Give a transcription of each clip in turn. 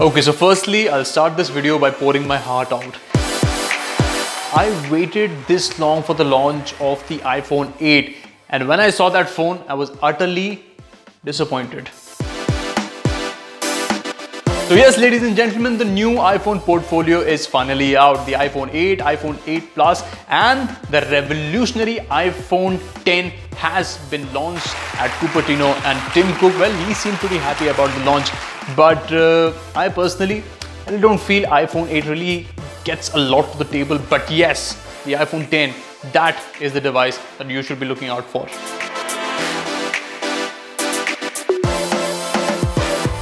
Okay, so firstly, I'll start this video by pouring my heart out. I waited this long for the launch of the iPhone 8, and when I saw that phone, I was utterly disappointed. So yes, ladies and gentlemen, the new iPhone portfolio is finally out. The iPhone 8, iPhone 8 Plus and the revolutionary iPhone 10 has been launched at Cupertino, and Tim Cook, well, he seemed pretty happy about the launch. But I personally don't feel iPhone 8 really gets a lot to the table. But yes, the iPhone 10, that is the device that you should be looking out for.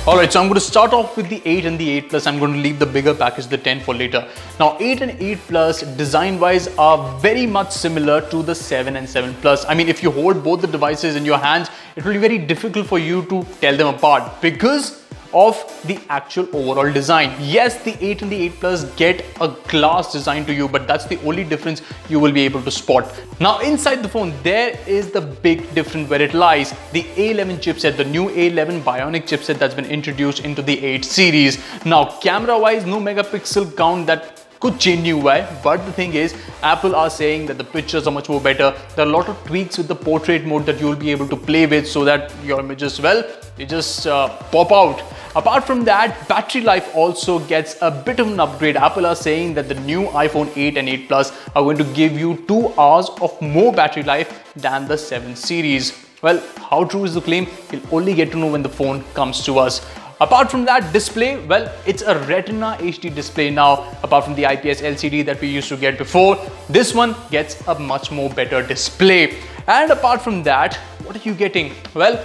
Alright, so I'm going to start off with the 8 and the 8 Plus. I'm going to leave the bigger package, the 10, for later. Now, 8 and 8 Plus design-wise are very much similar to the 7 and 7 Plus. I mean, if you hold both the devices in your hands, it will be very difficult for you to tell them apart because of the actual overall design. Yes, the 8 and the 8 Plus get a glass design to you, but that's the only difference you will be able to spot. Now, inside the phone, there is the big difference where it lies. The A11 chipset, the new A11 Bionic chipset that's been introduced into the 8 series. Now, camera-wise, no megapixel count that could change UI, but the thing is, Apple are saying that the pictures are much more better. There are a lot of tweaks with the portrait mode that you will be able to play with so that your images, well, they just pop out. Apart from that, battery life also gets a bit of an upgrade. Apple are saying that the new iPhone 8 and 8 Plus are going to give you 2 hours of more battery life than the 7 series. Well, how true is the claim? You'll only get to know when the phone comes to us. Apart from that, display, well, it's a Retina HD display now. Apart from the IPS LCD that we used to get before, this one gets a much more better display. And apart from that, what are you getting? Well,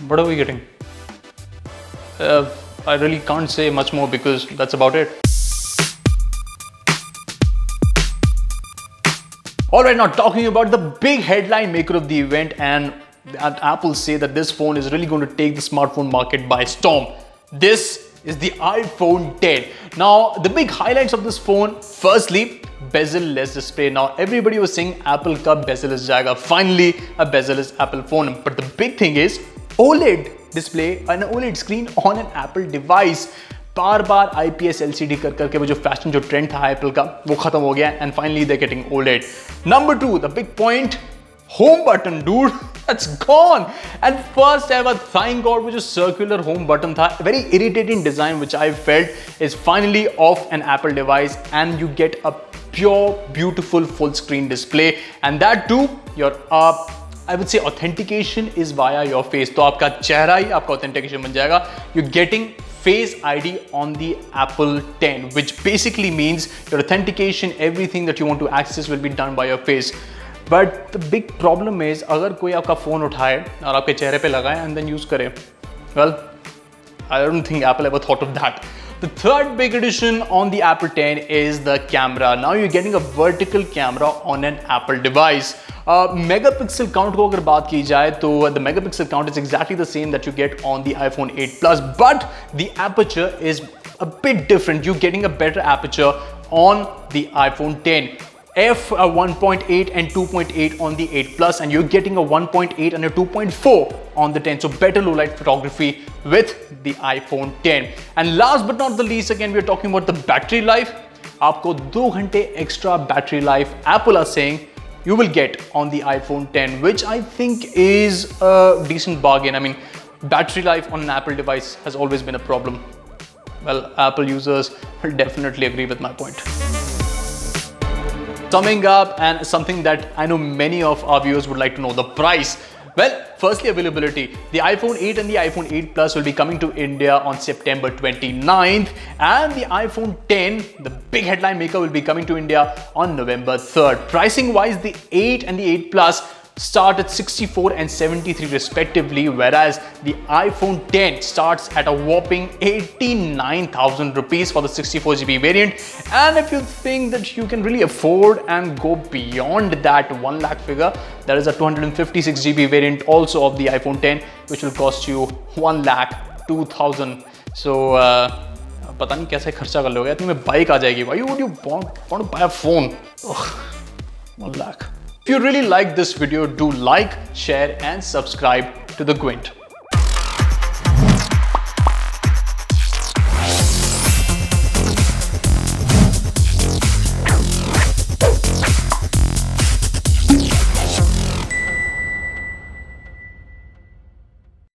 what are we getting? I really can't say much more because that's about it. Alright, now talking about the big headline maker of the event, and Apple say that this phone is really going to take the smartphone market by storm. This is the iPhone 10. Now, the big highlights of this phone, firstly, bezel-less display. Now, everybody was saying Apple ka bezel-less jayega. Finally, a bezel-less Apple phone. But the big thing is OLED display, an OLED screen on an Apple device. Bar IPS LCD करके वो जो fashion जो trend था Apple का वो खत्म हो गया, and finally they're getting OLED. Number 2, the big point, home button, dude, that's gone. And first ever, thank God, which is circular home button tha, a very irritating design which I felt is finally off an Apple device, and you get a pure, beautiful full screen display, and that too, your I would say authentication is via your face. तो आपका चेहरा ही आपका authentication बन जाएगा. You're getting Face ID on the Apple 10, which basically means your authentication, everything that you want to access will be done by your face. But the big problem is, अगर कोई आपका phone उठाए और आपके चेहरे पे लगाए and then use करे, well, I don't think Apple ever thought of that. The third big addition on the Apple 10 is the camera. Now you're getting a vertical camera on an Apple device. Megapixel count को अगर बात की जाए तो the megapixel count is exactly the same that you get on the iPhone 8 Plus, but the aperture is a bit different. You're getting a better aperture on the iPhone 10. f1.8 and 2.8 on the 8 Plus, and you're getting a 1.8 and a 2.4 on the 10. So better low light photography with the iPhone 10. And last but not the least, again, we're talking about the battery life. आपको 2 घंटे extra battery life Apple are saying you will get on the iPhone 10, which I think is a decent bargain. I mean, battery life on an Apple device has always been a problem. Well, Apple users will definitely agree with my point. Summing up, and something that I know many of our viewers would like to know, the price. Well, firstly, availability. The iPhone 8 and the iPhone 8 Plus will be coming to India on September 29th, and the iPhone 10, the big headline maker, will be coming to India on November 3rd. Pricing wise, the 8 and the 8 Plus start at 64 and 73 respectively, whereas the iPhone 10 starts at a whopping 89,000 rupees for the 64GB variant. And if you think that you can really afford and go beyond that 1 lakh figure, there is a 256GB variant also of the iPhone 10, which will cost you 1,02,000. So पता नहीं कैसे खर्चा कर लोगे, इतनी में bike आ जाएगी. Why would you want to buy a phone? Ugh, 1 lakh. If you really like this video, do like, share and subscribe to the Quint.